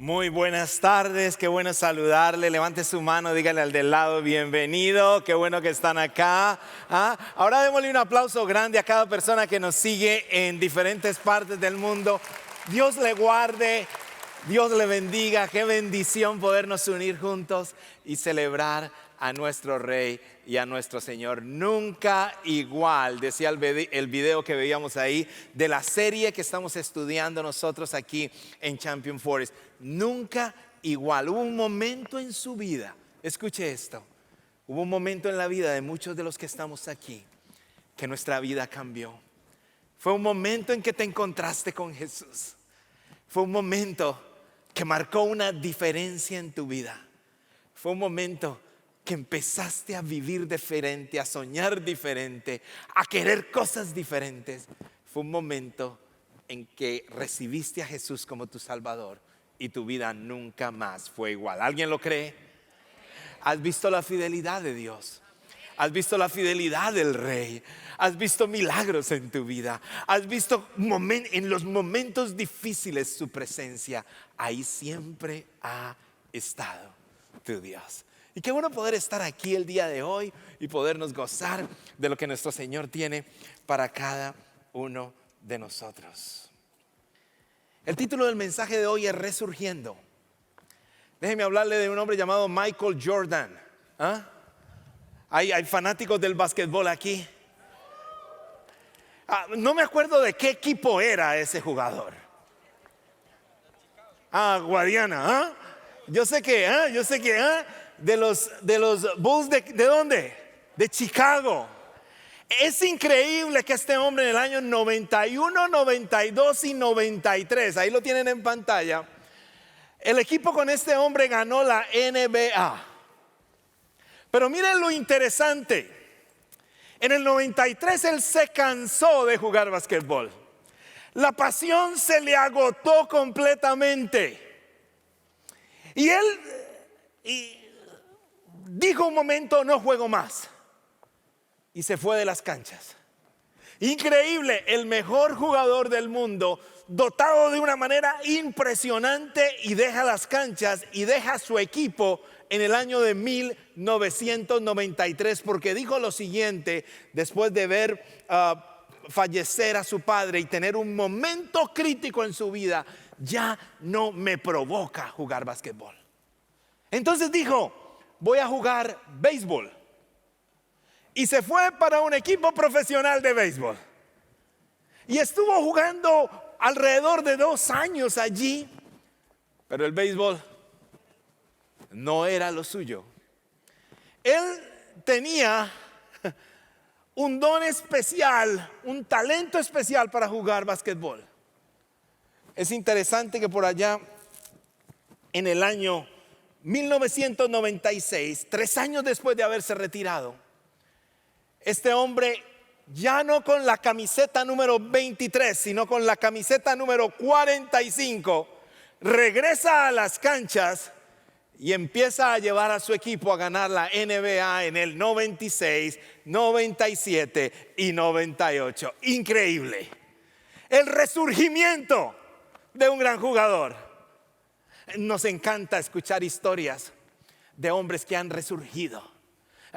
Muy buenas tardes, qué bueno saludarle. Levante su mano, dígale al del lado bienvenido, qué bueno que están acá. Ahora démosle un aplauso grande a cada persona que nos sigue en diferentes partes del mundo. Dios le guarde, Dios le bendiga, qué bendición podernos unir juntos y celebrar a nuestro Rey y a nuestro Señor. Nunca igual, decía el video que veíamos ahí de la serie que estamos estudiando nosotros aquí en Champion Forest. Nunca igual. Hubo un momento en su vida, escuche esto, hubo un momento en la vida de muchos de los que estamos aquí que nuestra vida cambió. Fue un momento en que te encontraste con Jesús. Fue un momento que marcó una diferencia en tu vida. Fue un momento que empezaste a vivir diferente, a soñar diferente, a querer cosas diferentes. Fue un momento en que recibiste a Jesús como tu Salvador y tu vida nunca más fue igual. ¿Alguien lo cree? ¿Has visto la fidelidad de Dios? ¿Has visto la fidelidad del Rey? ¿Has visto milagros en tu vida? ¿Has visto en los momentos difíciles su presencia? Ahí siempre ha estado tu Dios. Y qué bueno poder estar aquí el día de hoy y podernos gozar de lo que nuestro Señor tiene para cada uno de nosotros. El título del mensaje de hoy es Resurgiendo. Déjeme hablarle de un hombre llamado Michael Jordan. Hay fanáticos del básquetbol aquí. No me acuerdo de qué equipo era ese jugador. Guadiana. Yo sé que de los Bulls ¿de dónde? De Chicago. Es increíble que este hombre en el año 91, 92 y 93, ahí lo tienen en pantalla, el equipo con este hombre ganó la NBA. Pero miren lo interesante. En el 93 él se cansó de jugar basquetbol. La pasión se le agotó completamente. Y él dijo un momento, no juego más. Y se fue de las canchas. Increíble, el mejor jugador del mundo, dotado de una manera impresionante, y deja las canchas y deja su equipo en el año de 1993, porque dijo lo siguiente, después de ver fallecer a su padre y tener un momento crítico en su vida: ya no me provoca jugar basquetbol. Entonces dijo, voy a jugar béisbol. Y se fue para un equipo profesional de béisbol. Y estuvo jugando alrededor de 2 años allí. Pero el béisbol no era lo suyo. Él tenía un don especial, un talento especial para jugar basquetbol. Es interesante que por allá en el año 1996, 3 años después de haberse retirado, este hombre, ya no con la camiseta número 23, sino con la camiseta número 45, regresa a las canchas y empieza a llevar a su equipo a ganar la NBA en el 96, 97 y 98. Increíble. El resurgimiento de un gran jugador. Nos encanta escuchar historias de hombres que han resurgido.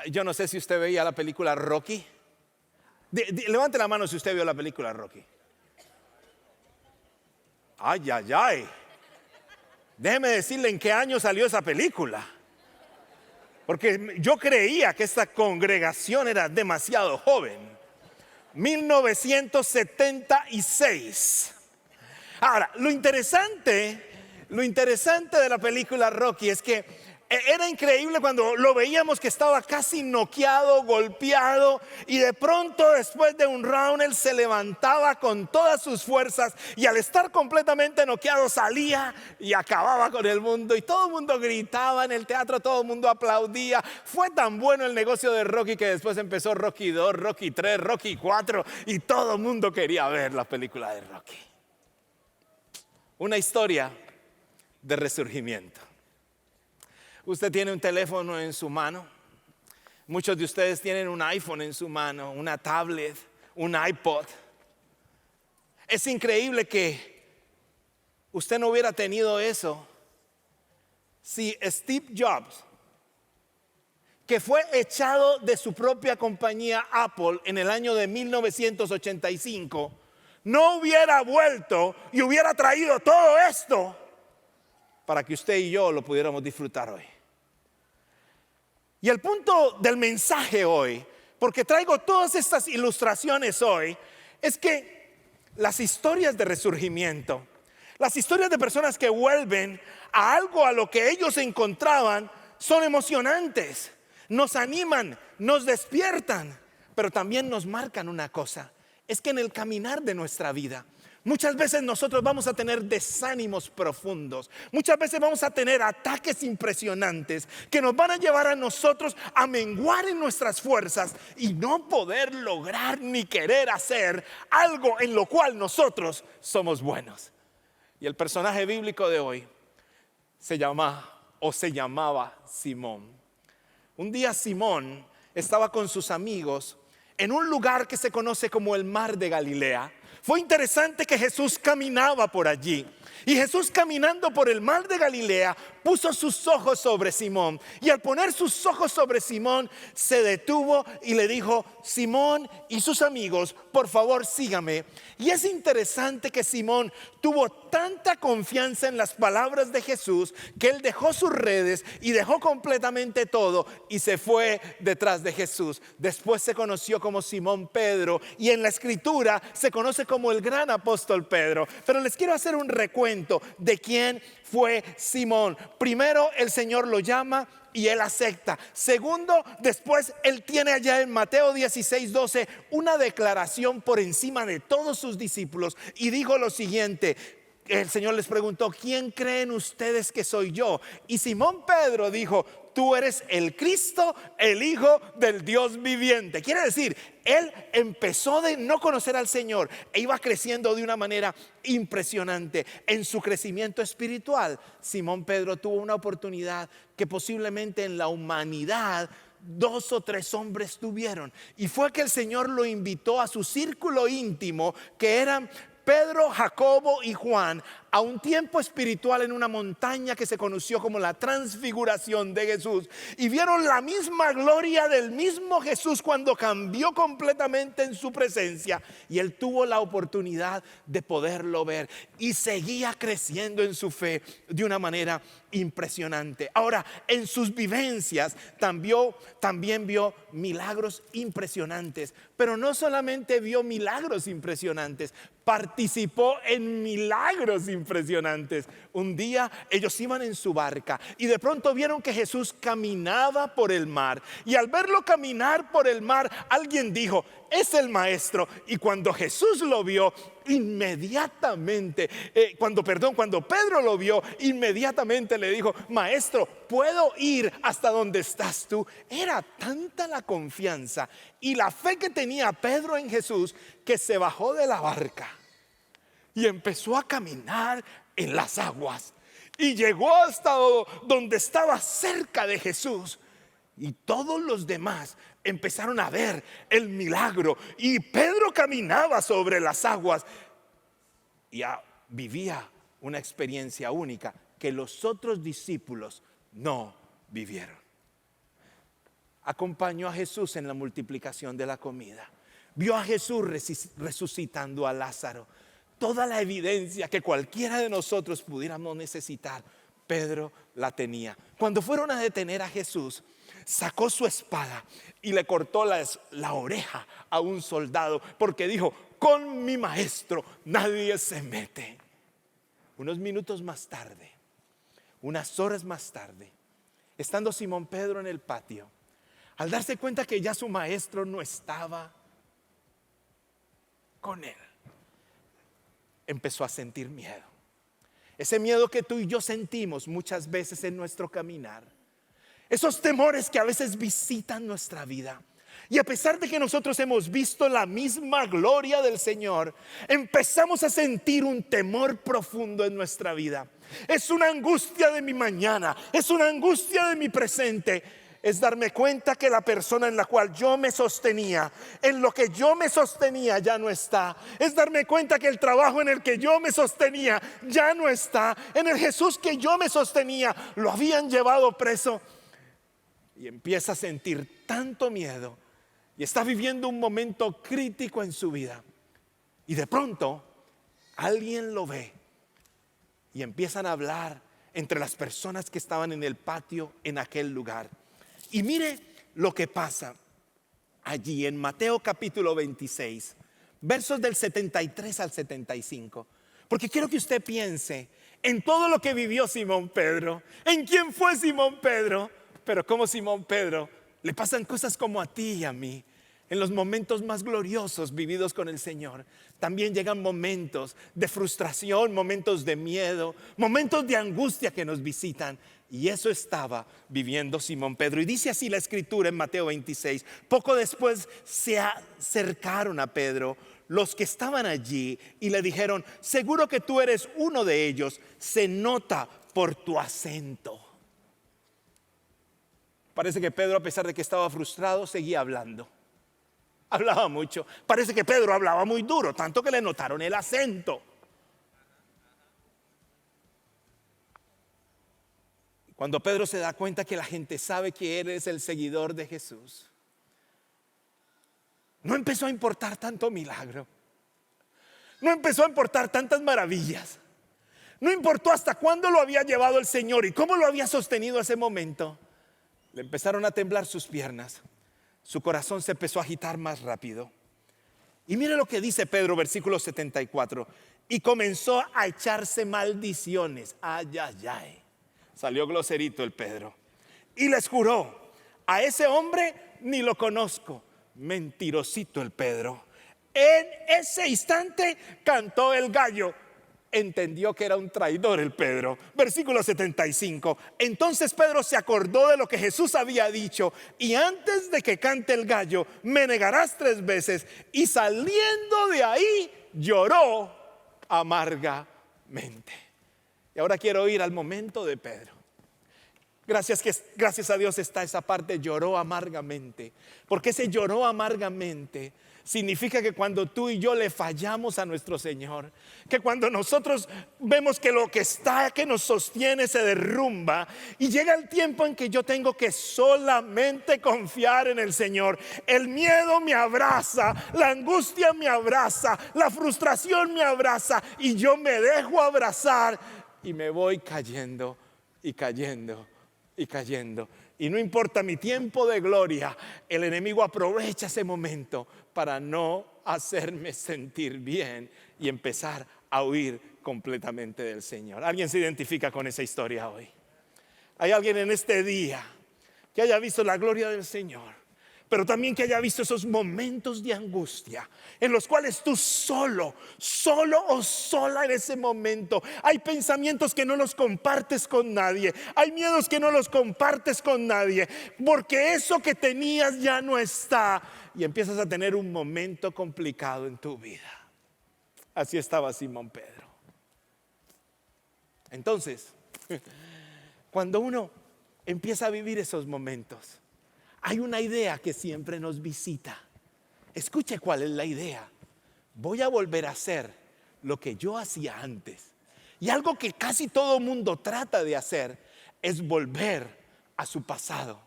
Yo no sé si usted veía la película Rocky. Levante la mano si usted vio la película Rocky. Ay. Déjeme decirle en qué año salió esa película. Porque yo creía que esta congregación era demasiado joven. 1976. Ahora, lo interesante de la película Rocky es que era increíble cuando lo veíamos que estaba casi noqueado, golpeado, y de pronto después de un round él se levantaba con todas sus fuerzas, y al estar completamente noqueado salía y acababa con el mundo, y todo el mundo gritaba en el teatro, todo el mundo aplaudía. Fue tan bueno el negocio de Rocky que después empezó Rocky 2, Rocky 3, Rocky 4, y todo el mundo quería ver la película de Rocky. Una historia de resurgimiento. Usted tiene un teléfono en su mano. Muchos de ustedes tienen un iPhone en su mano, una tablet, un iPod. Es increíble que usted no hubiera tenido eso si Steve Jobs, que fue echado de su propia compañía Apple en el año de 1985, no hubiera vuelto y hubiera traído todo esto para que usted y yo lo pudiéramos disfrutar hoy? Y el punto del mensaje hoy, porque traigo todas estas ilustraciones hoy, es que las historias de resurgimiento, las historias de personas que vuelven a algo a lo que ellos encontraban, son emocionantes, nos animan, nos despiertan, pero también nos marcan una cosa: es que en el caminar de nuestra vida, muchas veces nosotros vamos a tener desánimos profundos, muchas veces vamos a tener ataques impresionantes que nos van a llevar a nosotros a menguar en nuestras fuerzas y no poder lograr ni querer hacer algo en lo cual nosotros somos buenos. Y el personaje bíblico de hoy se llamaba Simón. Un día Simón estaba con sus amigos en un lugar que se conoce como el Mar de Galilea. Fue interesante que Jesús caminaba por allí. Y Jesús, caminando por el Mar de Galilea, puso sus ojos sobre Simón. Y al poner sus ojos sobre Simón, se detuvo y le dijo: Simón y sus amigos, por favor sígame. Y es interesante que Simón tuvo tanta confianza en las palabras de Jesús que él dejó sus redes y dejó completamente todo y se fue detrás de Jesús. Después se conoció como Simón Pedro y en la escritura se conoce como el gran apóstol Pedro. Pero les quiero hacer un recuento de quién fue Simón. Primero, el Señor lo llama y él acepta. Segundo, después él tiene allá en Mateo 16:12 una declaración por encima de todos sus discípulos y dijo lo siguiente. El Señor les preguntó: ¿quién creen ustedes que soy yo? Y Simón Pedro dijo: tú eres el Cristo, el Hijo del Dios viviente. Quiere decir, él empezó de no conocer al Señor e iba creciendo de una manera impresionante. En su crecimiento espiritual, Simón Pedro tuvo una oportunidad que posiblemente en la humanidad 2 o 3 hombres tuvieron. Y fue que el Señor lo invitó a su círculo íntimo, que eran Pedro, Jacobo y Juan, a un tiempo espiritual en una montaña que se conoció como la transfiguración de Jesús. Y vieron la misma gloria del mismo Jesús cuando cambió completamente en su presencia. Y él tuvo la oportunidad de poderlo ver y seguía creciendo en su fe de una manera impresionante. Ahora, en sus vivencias también vio milagros impresionantes. Pero no solamente vio milagros impresionantes, participó en milagros impresionantes. Un día ellos iban en su barca y de pronto vieron que Jesús caminaba por el mar. Y al verlo caminar por el mar, alguien dijo: es el maestro. Y cuando Jesús lo vio, inmediatamente, cuando Pedro lo vio, inmediatamente le dijo: maestro, ¿puedo ir hasta donde estás tú? Era tanta la confianza y la fe que tenía Pedro en Jesús que se bajó de la barca y empezó a caminar en las aguas y llegó hasta donde estaba cerca de Jesús. Y todos los demás empezaron a ver el milagro. Y Pedro caminaba sobre las aguas y vivía una experiencia única que los otros discípulos no vivieron. Acompañó a Jesús en la multiplicación de la comida. Vio a Jesús resucitando a Lázaro. Toda la evidencia que cualquiera de nosotros pudiéramos necesitar, Pedro la tenía. Cuando fueron a detener a Jesús, sacó su espada y le cortó la oreja a un soldado, porque dijo: con mi maestro nadie se mete. Unos minutos más tarde, unas horas más tarde, estando Simón Pedro en el patio, al darse cuenta que ya su maestro no estaba con él, empezó a sentir miedo. Ese miedo que tú y yo sentimos muchas veces en nuestro caminar. Esos temores que a veces visitan nuestra vida. Y a pesar de que nosotros hemos visto la misma gloria del Señor, empezamos a sentir un temor profundo en nuestra vida. Es una angustia de mi mañana, es una angustia de mi presente. es darme cuenta que la persona en la cual yo me sostenía, en lo que yo me sostenía, ya no está. Es darme cuenta que el trabajo en el que yo me sostenía ya no está. En el Jesús que yo me sostenía lo habían llevado preso. Y empieza a sentir tanto miedo y está viviendo un momento crítico en su vida. Y de pronto alguien lo ve y empiezan a hablar entre las personas que estaban en el patio en aquel lugar. Y mire lo que pasa allí en Mateo capítulo 26, versos del 73 al 75. Porque quiero que usted piense en todo lo que vivió Simón Pedro, en quién fue Simón Pedro, pero como Simón Pedro le pasan cosas como a ti y a mí. En los momentos más gloriosos vividos con el Señor, también llegan momentos de frustración, momentos de miedo, momentos de angustia que nos visitan. Y eso estaba viviendo Simón Pedro. Y dice así la escritura en Mateo 26. Poco después se acercaron a Pedro los que estaban allí y le dijeron: seguro que tú eres uno de ellos, se nota por tu acento. Parece que Pedro, a pesar de que estaba frustrado, seguía hablando. Hablaba mucho. Parece que Pedro hablaba muy duro, tanto que le notaron el acento. Cuando Pedro se da cuenta que la gente sabe que él es el seguidor de Jesús, no empezó a importar tanto milagro. No empezó a importar tantas maravillas. No importó hasta cuándo lo había llevado el Señor y cómo lo había sostenido ese momento. Le empezaron a temblar sus piernas. Su corazón se empezó a agitar más rápido. Y mire lo que dice Pedro, versículo 74. Y comenzó a echarse maldiciones. Ay, ay, ay. Salió groserito el Pedro. Y les juró: a ese hombre ni lo conozco. Mentirosito el Pedro. En ese instante cantó el gallo. Entendió que era un traidor el Pedro. Versículo 75. Entonces Pedro se acordó de lo que Jesús había dicho: y antes de que cante el gallo, me negarás 3 veces. Y saliendo de ahí, lloró amargamente. Y ahora quiero ir al momento de Pedro. Gracias a Dios está esa parte, lloró amargamente. Porque ese lloró amargamente significa que cuando tú y yo le fallamos a nuestro Señor, que cuando nosotros vemos que lo que está, que nos sostiene, se derrumba, y llega el tiempo en que yo tengo que solamente confiar en el Señor. El miedo me abraza, la angustia me abraza, la frustración me abraza, y yo me dejo abrazar y me voy cayendo y cayendo y cayendo. Y no importa mi tiempo de gloria, el enemigo aprovecha ese momento para no hacerme sentir bien y empezar a huir completamente del Señor. ¿Alguien se identifica con esa historia hoy? ¿Hay alguien en este día que haya visto la gloria del Señor, pero también que haya visto esos momentos de angustia en los cuales tú solo o sola en ese momento? Hay pensamientos que no los compartes con nadie, hay miedos que no los compartes con nadie, porque eso que tenías ya no está, y empiezas a tener un momento complicado en tu vida. Así estaba Simón Pedro. Entonces, cuando uno empieza a vivir esos momentos, hay una idea que siempre nos visita. Escuche cuál es la idea. Voy a volver a hacer lo que yo hacía antes. Y algo que casi todo mundo trata de hacer es volver a su pasado.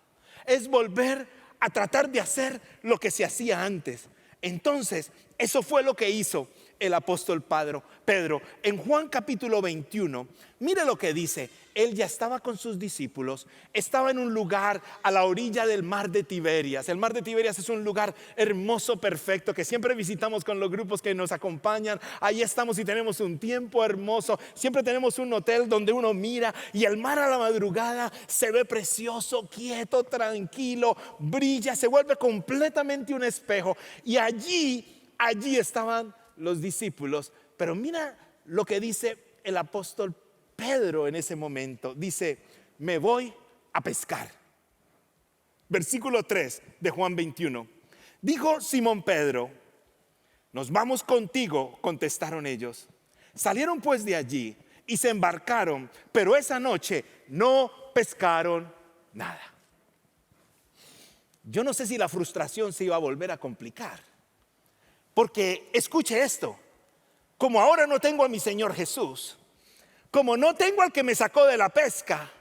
Es volver a tratar de hacer lo que se hacía antes. Entonces, eso fue lo que hizo el apóstol Pedro. En Juan capítulo 21, mire lo que dice. Él ya estaba con sus discípulos, estaba en un lugar a la orilla del mar de Tiberias. El mar de Tiberias es un lugar hermoso, perfecto, que siempre visitamos con los grupos que nos acompañan. Ahí estamos y tenemos un tiempo hermoso. Siempre tenemos un hotel donde uno mira y el mar a la madrugada se ve precioso, quieto, tranquilo, brilla, se vuelve completamente un espejo. Y allí estaban los discípulos. Pero mira lo que dice el apóstol Pedro en ese momento. Dice: me voy a pescar. Versículo 3 de Juan 21. Dijo Simón Pedro: nos vamos contigo, contestaron ellos. Salieron pues de allí y se embarcaron, pero esa noche no pescaron nada. yo no sé si la frustración se iba a volver a complicar. Porque escuche esto, como ahora no tengo a mi Señor Jesús, como no tengo al que me sacó de la pesca,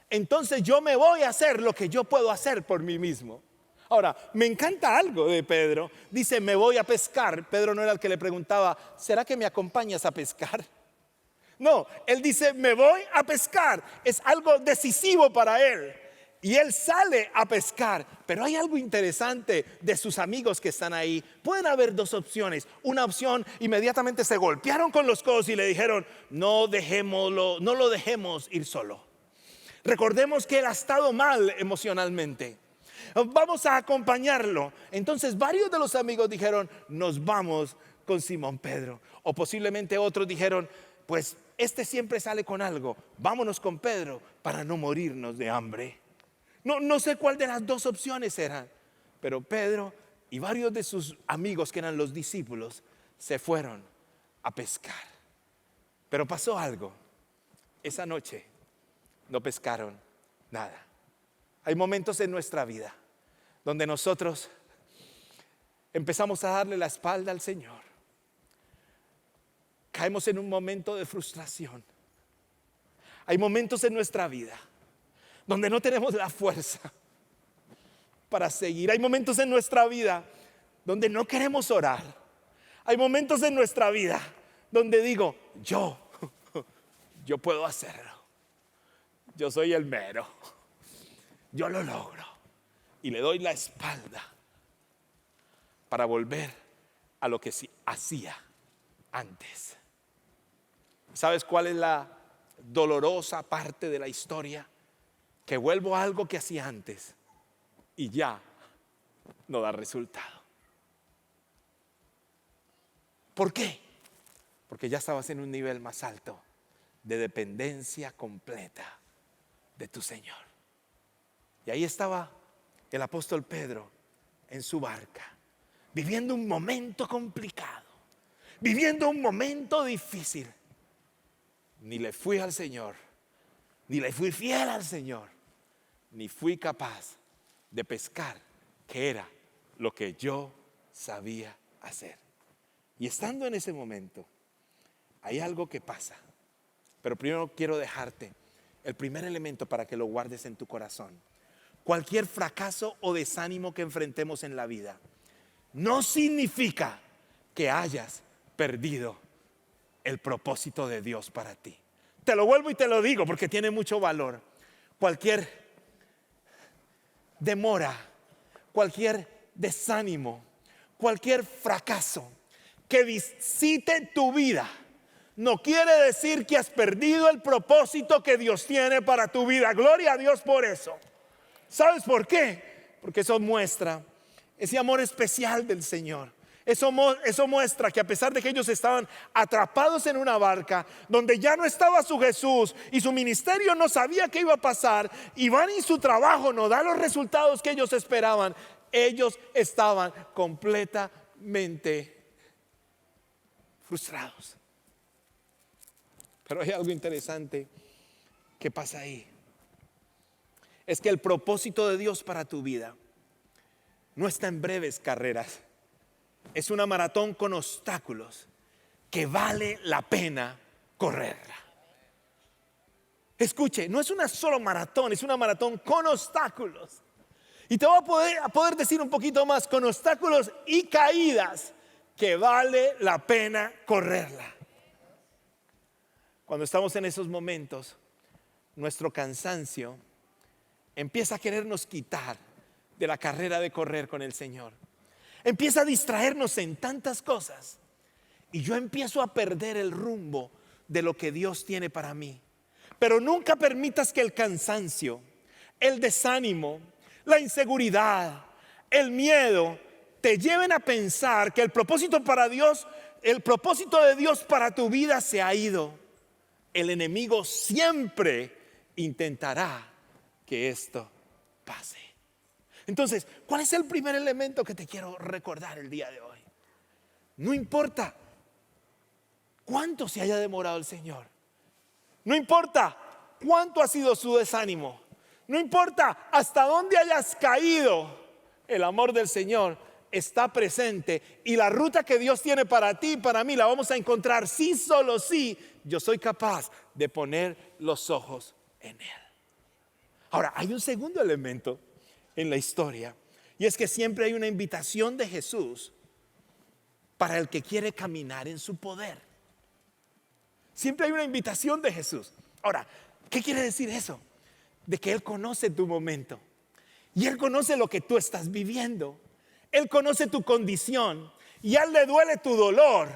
entonces yo me voy a hacer lo que yo puedo hacer por mí mismo. Ahora, me encanta algo de Pedro. Dice, me voy a pescar. Pedro no era el que le preguntaba, ¿será que me acompañas a pescar? No, él dice, me voy a pescar. Es algo decisivo para él. Y él sale a pescar. Pero hay algo interesante de sus amigos que están ahí. Pueden haber dos opciones. Una opción, inmediatamente se golpearon con los codos y le dijeron, no lo dejemos ir solo. Recordemos que él ha estado mal emocionalmente. Vamos a acompañarlo. Entonces varios de los amigos dijeron, nos vamos con Simón Pedro. O posiblemente otros dijeron, pues este siempre sale con algo, vámonos con Pedro para no morirnos de hambre. No sé cuál de las dos opciones eran, pero Pedro y varios de sus amigos que eran los discípulos se fueron a pescar. Pero pasó algo. Esa noche no pescaron nada. Hay momentos en nuestra vida donde nosotros empezamos a darle la espalda al Señor. Caemos en un momento de frustración. Hay momentos en nuestra vida donde no tenemos la fuerza para seguir. Hay momentos en nuestra vida donde no queremos orar. Hay momentos en nuestra vida donde digo, yo puedo hacerlo. Yo soy el mero. Yo lo logro. Y le doy la espalda para volver a lo que sí hacía antes. ¿Sabes cuál es la dolorosa parte de la historia? Que vuelvo a algo que hacía antes y ya no da resultado. ¿Por qué? Porque ya estabas en un nivel más alto de dependencia completa de tu Señor. Y ahí estaba el apóstol Pedro en su barca, viviendo un momento complicado, viviendo un momento difícil. Ni le fui al Señor, ni le fui fiel al Señor, ni fui capaz de pescar, que era lo que yo sabía hacer. Y estando en ese momento, hay algo que pasa. Pero primero quiero dejarte el primer elemento para que lo guardes en tu corazón. Cualquier fracaso o desánimo que enfrentemos en la vida no significa que hayas perdido el propósito de Dios para ti. Te lo vuelvo y te lo digo porque tiene mucho valor. Cualquier demora, cualquier desánimo, cualquier fracaso que visite tu vida no quiere decir que has perdido el propósito que Dios tiene para tu vida. Gloria a Dios por eso. ¿Sabes por qué? Porque eso muestra ese amor especial del Señor. Eso muestra que a pesar de que ellos estaban atrapados en una barca donde ya no estaba su Jesús y su ministerio no sabía qué iba a pasar, y van y su trabajo no da los resultados que ellos esperaban, ellos estaban completamente frustrados. Pero hay algo interesante que pasa ahí. Es que el propósito de Dios para tu vida no está en breves carreras. Es una maratón con obstáculos que vale la pena correrla. Escuche, no es una solo maratón, es una maratón con obstáculos. Y te voy a poder decir un poquito más, con obstáculos y caídas, que vale la pena correrla. Cuando estamos en esos momentos, nuestro cansancio empieza a querernos quitar de la carrera de correr con el Señor. Empieza a distraernos en tantas cosas y yo empiezo a perder el rumbo de lo que Dios tiene para mí. Pero nunca permitas que el cansancio, el desánimo, la inseguridad, el miedo te lleven a pensar que el propósito de Dios para tu vida se ha ido. El enemigo siempre intentará que esto pase. Entonces, ¿cuál es el primer elemento que te quiero recordar el día de hoy? No importa cuánto se haya demorado el Señor. No importa cuánto ha sido su desánimo. No importa hasta dónde hayas caído. el amor del Señor está presente y la ruta que Dios tiene para ti y para mí la vamos a encontrar si solo si yo soy capaz de poner los ojos en Él. Ahora, hay un segundo elemento en la historia y es que siempre hay una invitación de Jesús para el que quiere caminar en su poder. Siempre hay una invitación de Jesús. Ahora, ¿qué quiere decir eso? De que Él conoce tu momento y Él conoce lo que tú estás viviendo. Él conoce tu condición y a Él le duele tu dolor,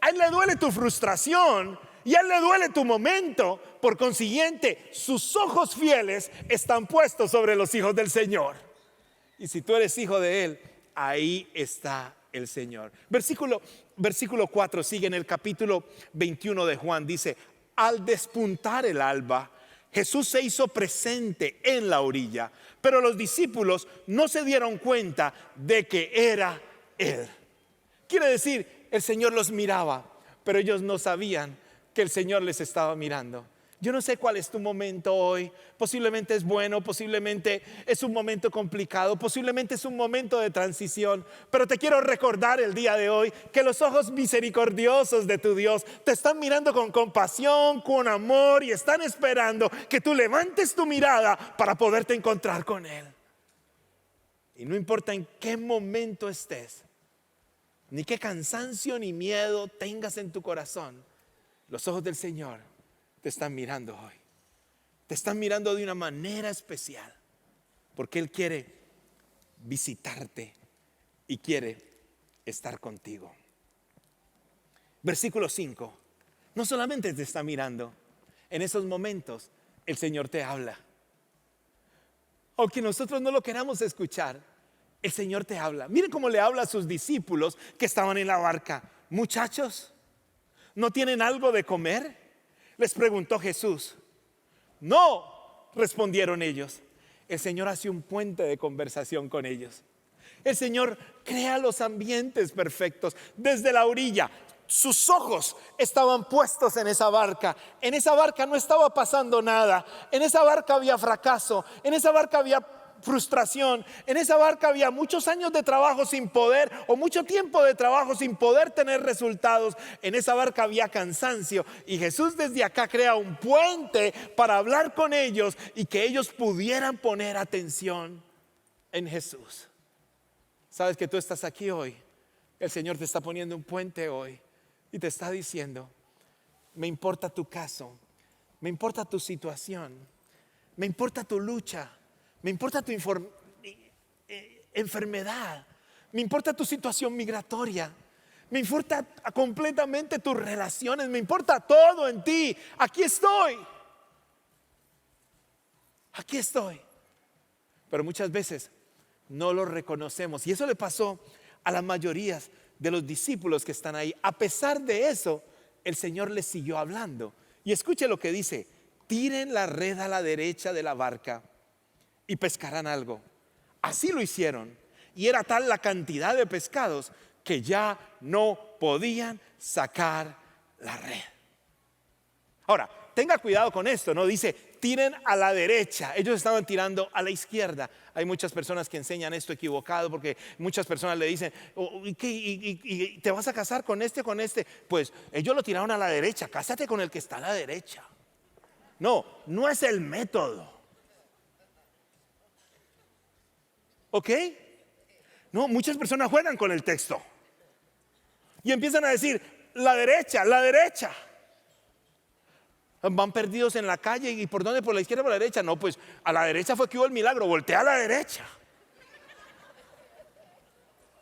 a Él le duele tu frustración y a Él le duele tu momento. Por consiguiente, sus ojos fieles están puestos sobre los hijos del Señor. Y si tú eres hijo de Él, ahí está el Señor. Versículo 4 sigue en el capítulo 21 de Juan. Dice: al despuntar el alba, Jesús se hizo presente en la orilla, pero los discípulos no se dieron cuenta de que era Él. Quiere decir, el Señor los miraba, pero ellos no sabían que el Señor les estaba mirando. Yo no sé cuál es tu momento hoy. Posiblemente es bueno, posiblemente es un momento complicado, posiblemente es un momento de transición. Pero te quiero recordar el día de hoy que los ojos misericordiosos de tu Dios te están mirando con compasión, con amor, y están esperando que tú levantes tu mirada para poderte encontrar con Él. Y no importa en qué momento estés, ni qué cansancio ni miedo tengas en tu corazón, los ojos del Señor te están mirando hoy. Te están mirando de una manera especial, porque Él quiere visitarte y quiere estar contigo. Versículo 5. No solamente te está mirando, en esos momentos el Señor te habla. Aunque nosotros no lo queramos escuchar, el Señor te habla. Miren cómo le habla a sus discípulos que estaban en la barca. Muchachos, ¿no tienen algo de comer?, les preguntó Jesús. No, respondieron ellos. El Señor hace un puente de conversación con ellos. El Señor crea los ambientes perfectos desde la orilla. Sus ojos estaban puestos en esa barca. En esa barca no estaba pasando nada. En esa barca había fracaso. En esa barca había frustración. En esa barca había muchos años de trabajo sin poder, o mucho tiempo de trabajo sin poder tener resultados. En esa barca había cansancio, y Jesús desde acá crea un puente para hablar con ellos y que ellos pudieran poner atención en Jesús. Sabes que tú estás aquí hoy. El Señor te está poniendo un puente hoy y te está diciendo: me importa tu caso, me importa tu situación, me importa tu lucha, me importa tu enfermedad, me importa tu situación migratoria, me importa completamente tus relaciones, me importa todo en ti. Aquí estoy. Aquí estoy. Pero muchas veces no lo reconocemos, y eso le pasó a la mayoría de los discípulos que están ahí. A pesar de eso, el Señor les siguió hablando. Y escuche lo que dice: tiren la red a la derecha de la barca y pescarán algo. Así lo hicieron, y era tal la cantidad de pescados que ya no podían sacar la red. Ahora, tenga cuidado con esto, no dice tiren a la derecha. Ellos estaban tirando a la izquierda. Hay muchas personas que enseñan esto equivocado, porque muchas personas le dicen: ¿y te vas a casar con este o con este? Pues ellos lo tiraron a la derecha. Cásate con el que está a la derecha. No, no es el método. ¿Ok? No, muchas personas juegan con el texto y empiezan a decir la derecha, la derecha. Van perdidos en la calle. ¿Y por dónde? ¿Por la izquierda o por la derecha? No, pues a la derecha fue que hubo el milagro. Voltea a la derecha.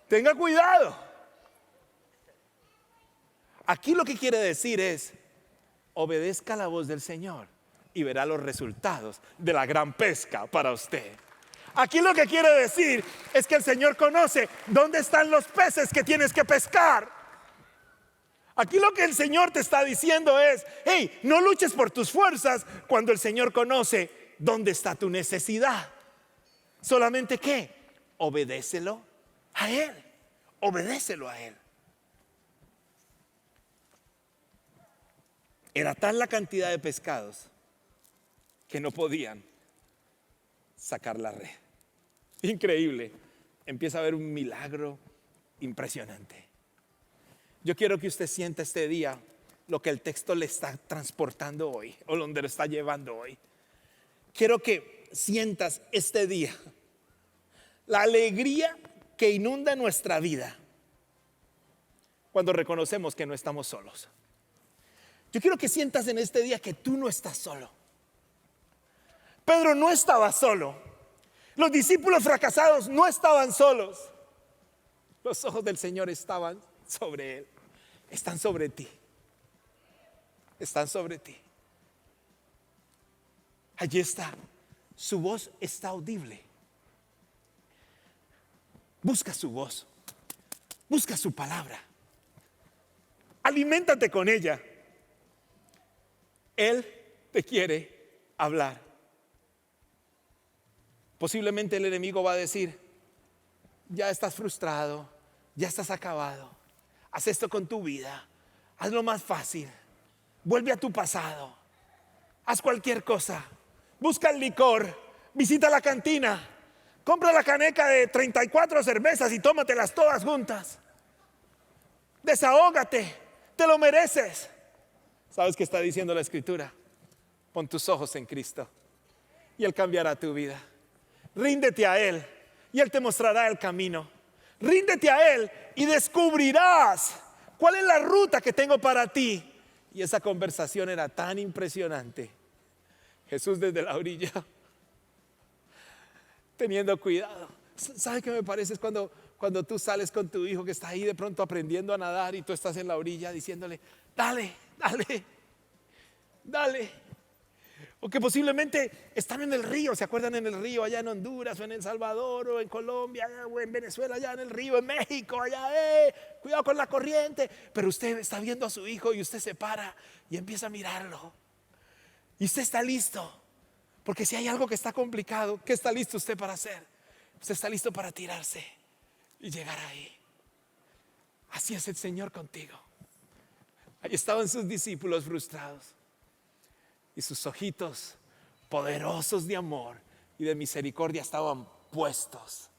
Tenga cuidado. Aquí lo que quiere decir es: obedezca la voz del Señor y verá los resultados de la gran pesca para usted. Aquí lo que quiere decir es que el Señor conoce dónde están los peces que tienes que pescar. Aquí lo que el Señor te está diciendo es: hey, no luches por tus fuerzas cuando el Señor conoce dónde está tu necesidad. Solamente que obedécelo a Él. Obedécelo a Él. Era tal la cantidad de pescados que no podían sacar la red. Increíble. empieza a haber un milagro impresionante. Yo quiero que usted sienta este día lo que el texto le está transportando hoy, o donde lo está llevando hoy. Quiero que sientas este día la alegría que inunda nuestra vida cuando reconocemos que no estamos solos. Yo quiero que sientas en este día que tú no estás solo. Pedro no estaba solo. Los discípulos fracasados no estaban solos. Los ojos del Señor estaban sobre él. Están sobre ti. Están sobre ti. Allí está. Su voz está audible. Busca su voz. Busca su palabra. Aliméntate con ella. Él te quiere hablar. Posiblemente el enemigo va a decir: ya estás frustrado, ya estás acabado. Haz esto con tu vida. Hazlo más fácil. Vuelve a tu pasado. Haz cualquier cosa. Busca el licor. Visita la cantina. Compra la caneca de 34 cervezas y tómatelas todas juntas. Desahógate. Te lo mereces. ¿Sabes qué está diciendo la Escritura? Pon tus ojos en Cristo y Él cambiará tu vida. Ríndete a Él y Él te mostrará el camino. Ríndete a Él y descubrirás cuál es la ruta que tengo para ti. Y esa conversación era tan impresionante. Jesús desde la orilla, teniendo cuidado. ¿Sabe qué me parece? Es cuando tú sales con tu hijo que está ahí de pronto aprendiendo a nadar y tú estás en la orilla diciéndole: dale, dale, dale. O que posiblemente están en el río, ¿se acuerdan? En el río allá en Honduras o en El Salvador o en Colombia o en Venezuela, allá en el río, en México, allá, cuidado con la corriente. Pero usted está viendo a su hijo y usted se para y empieza a mirarlo. Y usted está listo, porque si hay algo que está complicado, ¿qué está listo usted para hacer? Usted está listo para tirarse y llegar ahí. Así es el Señor contigo. Ahí estaban sus discípulos frustrados y sus ojitos poderosos de amor y de misericordia estaban puestos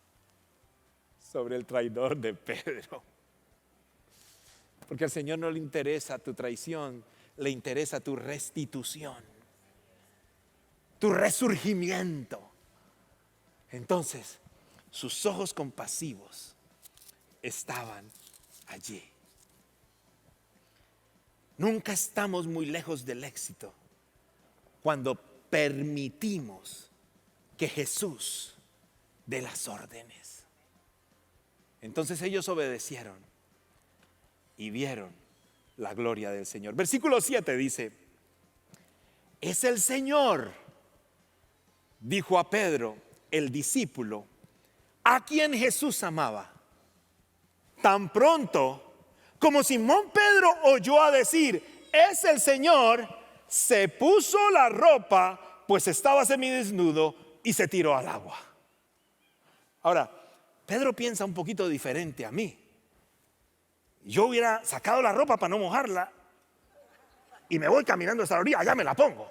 sobre el traidor de Pedro. Porque al Señor no le interesa tu traición, le interesa tu restitución, tu resurgimiento. Entonces, sus ojos compasivos estaban allí. Nunca estamos muy lejos del éxito cuando permitimos que Jesús dé las órdenes. Entonces ellos obedecieron y vieron la gloria del Señor. Versículo 7 dice: es el Señor, dijo a Pedro, el discípulo, a quien Jesús amaba. Tan pronto como Simón Pedro oyó a decir: es el Señor, se puso la ropa, pues estaba semidesnudo, y se tiró al agua. Ahora, Pedro piensa un poquito diferente a mí. Yo hubiera sacado la ropa para no mojarla y me voy caminando hasta la orilla, allá me la pongo.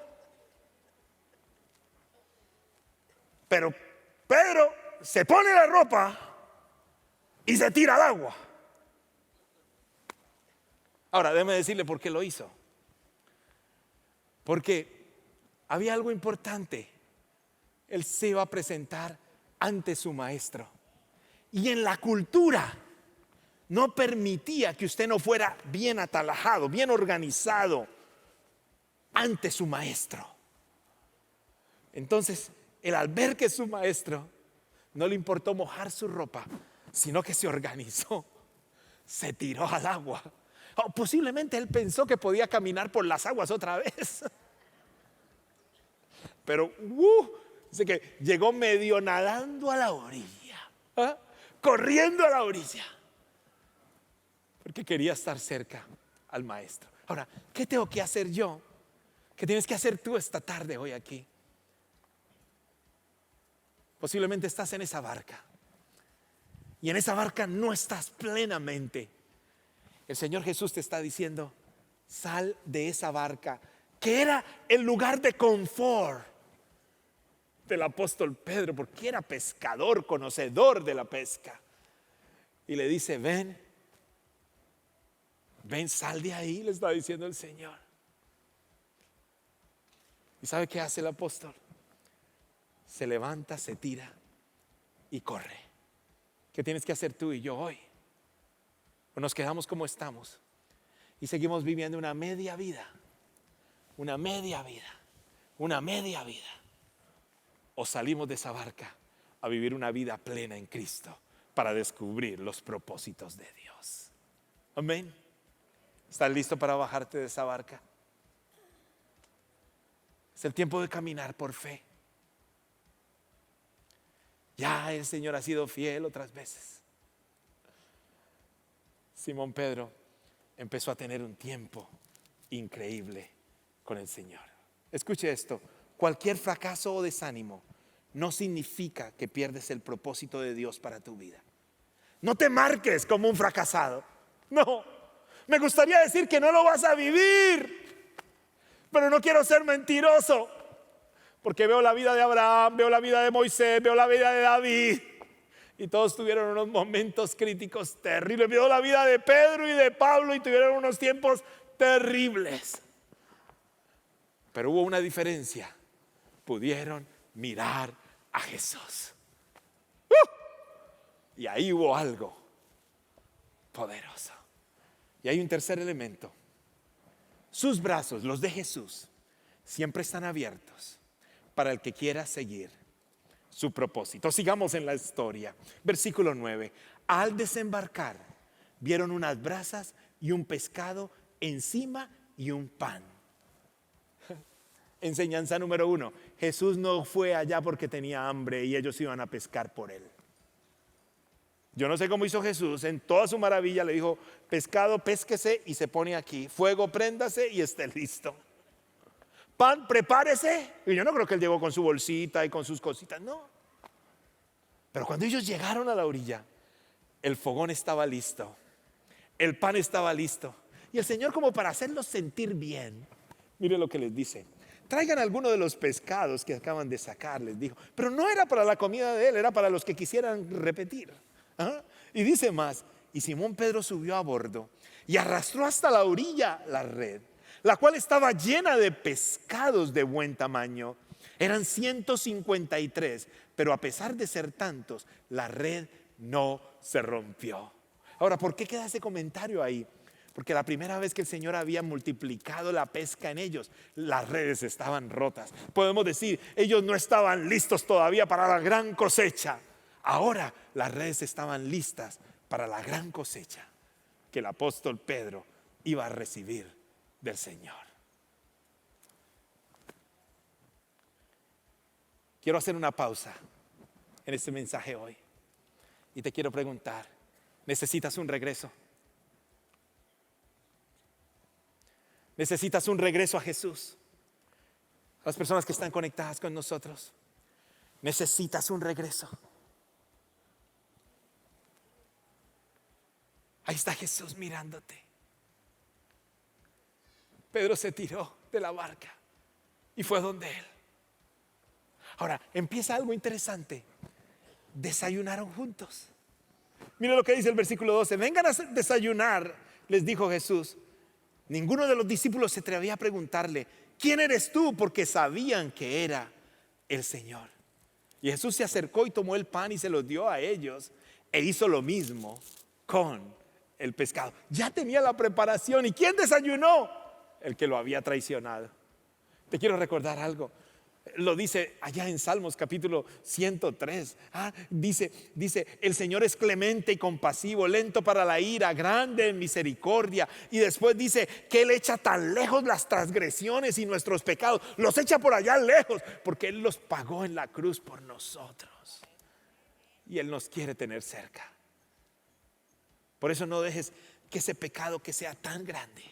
Pero Pedro se pone la ropa y se tira al agua. Ahora, déjeme decirle por qué lo hizo. Porque había algo importante. Él se iba a presentar ante su maestro. Y en la cultura no permitía que usted no fuera bien atalajado, bien organizado ante su maestro. Entonces, él, al ver que su maestro no le importó mojar su ropa, sino que se organizó, se tiró al agua. O posiblemente él pensó que podía caminar por las aguas otra vez. Pero dice que llegó medio nadando a la orilla, corriendo a la orilla, porque quería estar cerca al maestro. Ahora, ¿qué tengo que hacer yo? ¿Qué tienes que hacer tú esta tarde hoy aquí? Posiblemente estás en esa barca y en esa barca no estás plenamente. El Señor Jesús te está diciendo: sal de esa barca, que era el lugar de confort, del apóstol Pedro, porque era pescador, conocedor de la pesca. Y le dice, ven, sal de ahí, le está diciendo el Señor. ¿Y sabe qué hace el apóstol? Se levanta, se tira y corre. ¿Qué tienes que hacer tú y yo hoy? ¿O nos quedamos como estamos y seguimos viviendo una media vida? Una media vida. Una media vida. O salimos de esa barca a vivir una vida plena en Cristo para descubrir los propósitos de Dios. Amén. ¿Estás listo para bajarte de esa barca? Es el tiempo de caminar por fe. Ya el Señor ha sido fiel otras veces. Simón Pedro empezó a tener un tiempo increíble con el Señor. Escuche esto, cualquier fracaso o desánimo no significa que pierdes el propósito de Dios para tu vida. No te marques como un fracasado. No, me gustaría decir que no lo vas a vivir, pero no quiero ser mentiroso, porque veo la vida de Abraham, veo la vida de Moisés, veo la vida de David, y todos tuvieron unos momentos críticos terribles. Veo la vida de Pedro y de Pablo y tuvieron unos tiempos terribles. Pero hubo una diferencia. Pudieron mirar a Jesús. Y ahí hubo algo poderoso. Y hay un tercer elemento. Sus brazos, los de Jesús, siempre están abiertos para el que quiera seguir su propósito. Sigamos en la historia. Versículo 9. Al desembarcar, vieron unas brasas y un pescado encima y un pan. Enseñanza número 1. Jesús no fue allá porque tenía hambre y ellos iban a pescar por él. Yo no sé cómo hizo Jesús. En toda su maravilla le dijo, pescado, pésquese y se pone aquí. Fuego, préndase y esté listo. Pan, prepárese. Y yo no creo que él llegó con su bolsita y con sus cositas, no. Pero cuando ellos llegaron a la orilla, el fogón estaba listo, el pan estaba listo. Y el Señor, como para hacerlos sentir bien, mire lo que les dice. Traigan alguno de los pescados que acaban de sacar, les dijo. Pero no era para la comida de él, era para los que quisieran repetir. ¿Ah? Y dice más, y Simón Pedro subió a bordo y arrastró hasta la orilla la red, la cual estaba llena de pescados de buen tamaño. Eran 153, pero a pesar de ser tantos, la red no se rompió. Ahora, ¿por qué queda ese comentario ahí? Porque la primera vez que el Señor había multiplicado la pesca en ellos, las redes estaban rotas. Podemos decir, ellos no estaban listos todavía para la gran cosecha. Ahora las redes estaban listas para la gran cosecha que el apóstol Pedro iba a recibir del Señor. Quiero hacer una pausa en este mensaje hoy y te quiero preguntar, ¿necesitas un regreso? ¿Necesitas un regreso a Jesús? Las personas que están conectadas con nosotros, ¿necesitas un regreso? Ahí está Jesús mirándote. Pedro se tiró de la barca y fue donde él. Ahora, empieza algo interesante. Desayunaron juntos. Mira lo que dice el versículo 12. Vengan a desayunar, les dijo Jesús. Ninguno de los discípulos se atrevía a preguntarle, ¿quién eres tú? Porque sabían que era el Señor. Y Jesús se acercó y tomó el pan y se lo dio a ellos e hizo lo mismo con el pescado. Ya tenía la preparación. ¿Y quién desayunó? El que lo había traicionado. Te quiero recordar algo. Lo dice allá en Salmos capítulo 103. Dice, el Señor es clemente y compasivo, lento para la ira, grande en misericordia. Y después dice que Él echa tan lejos las transgresiones y nuestros pecados. Los echa por allá lejos, porque Él los pagó en la cruz por nosotros. Y Él nos quiere tener cerca. Por eso no dejes que ese pecado que sea tan grande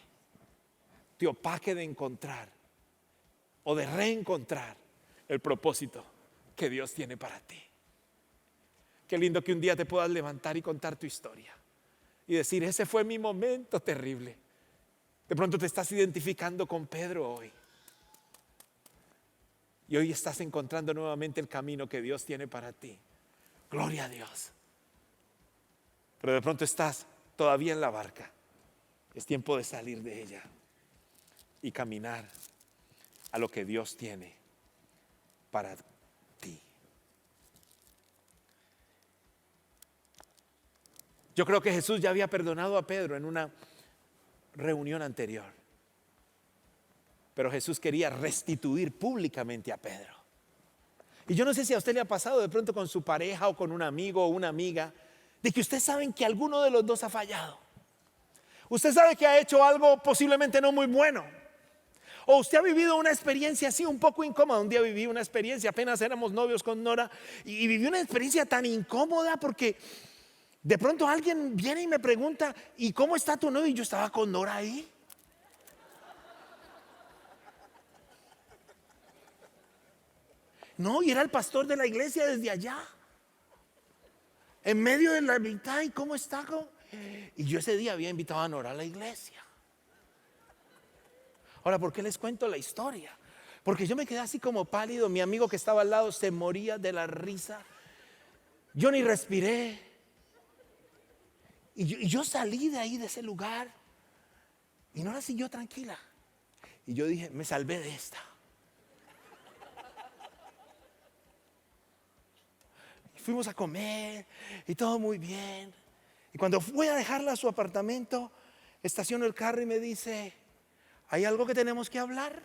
te opaque de encontrar o de reencontrar el propósito que Dios tiene para ti. Qué lindo que un día te puedas levantar y contar tu historia y decir, ese fue mi momento terrible. De pronto te estás identificando con Pedro hoy. Y hoy estás encontrando nuevamente el camino que Dios tiene para ti. Gloria a Dios. Pero de pronto estás todavía en la barca. Es tiempo de salir de ella y caminar a lo que Dios tiene para ti. Yo creo que Jesús ya había perdonado a Pedro en una reunión anterior. Pero Jesús quería restituir públicamente a Pedro. Y yo no sé si a usted le ha pasado de pronto con su pareja o con un amigo o una amiga, de que ustedes saben que alguno de los dos ha fallado. Usted sabe que ha hecho algo posiblemente no muy bueno. O usted ha vivido una experiencia así un poco incómoda. Un día viví una experiencia, apenas éramos novios con Nora, y viví una experiencia tan incómoda porque de pronto alguien viene y me pregunta, ¿y cómo está tu novio? Y yo estaba con Nora ahí. No, y era el pastor de la iglesia desde allá, en medio de la mitad. ¿Y cómo está? Y yo ese día había invitado a Nora a la iglesia. Ahora, ¿por qué les cuento la historia? Porque yo me quedé así como pálido. Mi amigo que estaba al lado se moría de la risa. Yo ni respiré. Y yo salí de ahí, de ese lugar, y Nora siguió tranquila. Y yo dije, me salvé de esta. Y fuimos a comer y todo muy bien. Y cuando fui a dejarla a su apartamento, estaciono el carro y me dice, ¿hay algo que tenemos que hablar?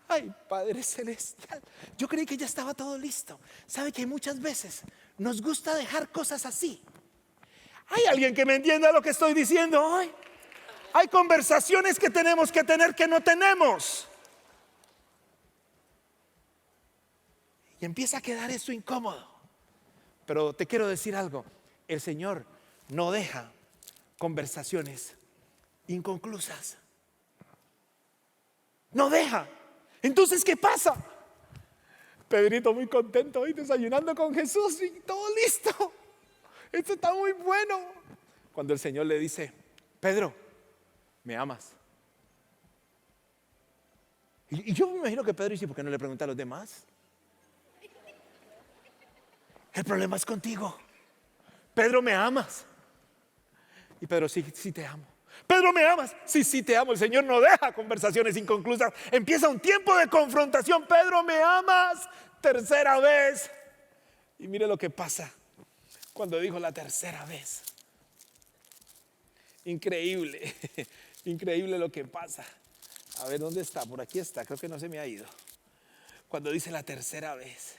Ay, Padre Celestial, yo creí que ya estaba todo listo. ¿Sabe que muchas veces nos gusta dejar cosas así? ¿Hay alguien que me entienda lo que estoy diciendo hoy? Hay conversaciones que tenemos que tener que no tenemos. Y empieza a quedar esto incómodo. Pero te quiero decir algo, el Señor no deja conversaciones inconclusas. No deja. Entonces, ¿qué pasa? Pedrito muy contento hoy desayunando con Jesús y todo listo. Esto está muy bueno. Cuando el Señor le dice, Pedro, ¿me amas? Y yo me imagino que Pedro dice, ¿por qué no le pregunta a los demás? El problema es contigo. Pedro, ¿me amas? Y Pedro, sí, sí te amo. Pedro, ¿me amas? Sí, sí te amo. El Señor no deja conversaciones inconclusas. Empieza un tiempo de confrontación. Pedro, ¿me amas? Tercera vez. Y mire lo que pasa cuando dijo la tercera vez. Increíble. Increíble lo que pasa. A ver, ¿dónde está? Por aquí está. Creo que no se me ha ido. Cuando dice la tercera vez.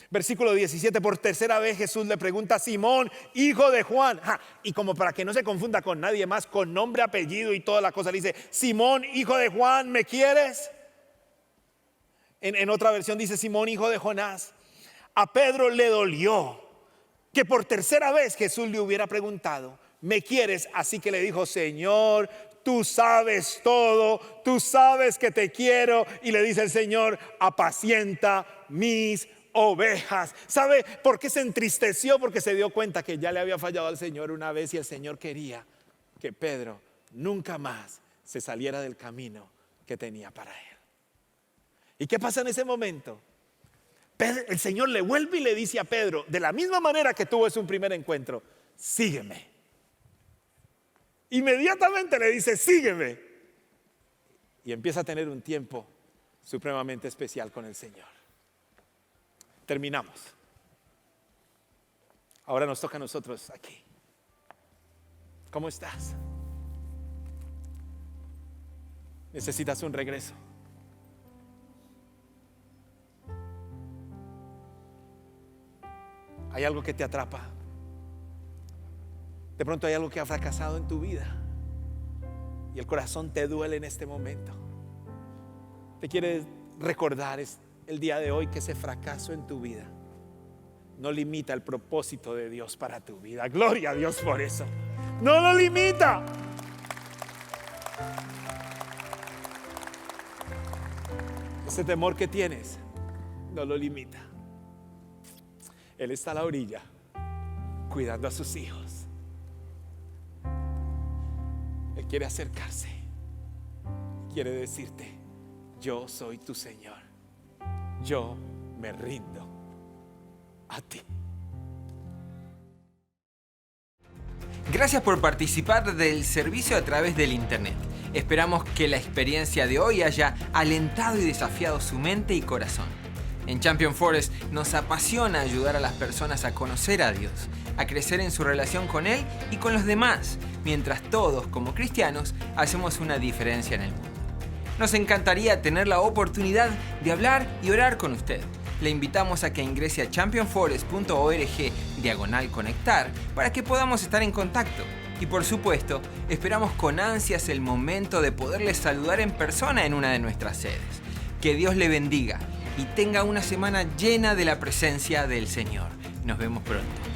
Versículo 17, por tercera vez Jesús le pregunta a Simón, hijo de Juan. Y como para que no se confunda con nadie más, con nombre, apellido y toda la cosa, le dice, Simón, hijo de Juan, ¿me quieres? En otra versión dice, Simón, hijo de Jonás. A Pedro le dolió que por tercera vez Jesús le hubiera preguntado, ¿me quieres? Así que le dijo, Señor, tú sabes todo, tú sabes que te quiero. Y le dice el Señor, apacienta mis ovejas. ¿Sabe por qué se entristeció? Porque se dio cuenta que ya le había fallado al Señor una vez y el Señor quería que Pedro nunca más se saliera del camino que tenía para él. ¿Y qué pasa en ese momento? El Señor le vuelve y le dice a Pedro, de la misma manera que tuvo ese primer encuentro, sígueme. Inmediatamente le dice, sígueme. Y empieza a tener un tiempo supremamente especial con el Señor. Terminamos. Ahora nos toca a nosotros aquí. ¿Cómo estás? Necesitas un regreso. Hay algo que te atrapa. De pronto hay algo que ha fracasado en tu vida y el corazón te duele en este momento. Te quiere recordar el día de hoy que ese fracaso en tu vida no limita el propósito de Dios para tu vida. Gloria a Dios por eso. No lo limita. Ese temor que tienes no lo limita. Él está a la orilla cuidando a sus hijos. Él quiere acercarse quiere decirte, yo soy tu Señor. Yo me rindo a ti. Gracias por participar del servicio a través del internet. Esperamos que la experiencia de hoy haya alentado y desafiado su mente y corazón. En Champion Forest nos apasiona ayudar a las personas a conocer a Dios, a crecer en su relación con Él y con los demás, mientras todos, como cristianos, hacemos una diferencia en el mundo. Nos encantaría tener la oportunidad de hablar y orar con usted. Le invitamos a que ingrese a championforest.org/conectar para que podamos estar en contacto. Y por supuesto, esperamos con ansias el momento de poderle saludar en persona en una de nuestras sedes. Que Dios le bendiga y tenga una semana llena de la presencia del Señor. Nos vemos pronto.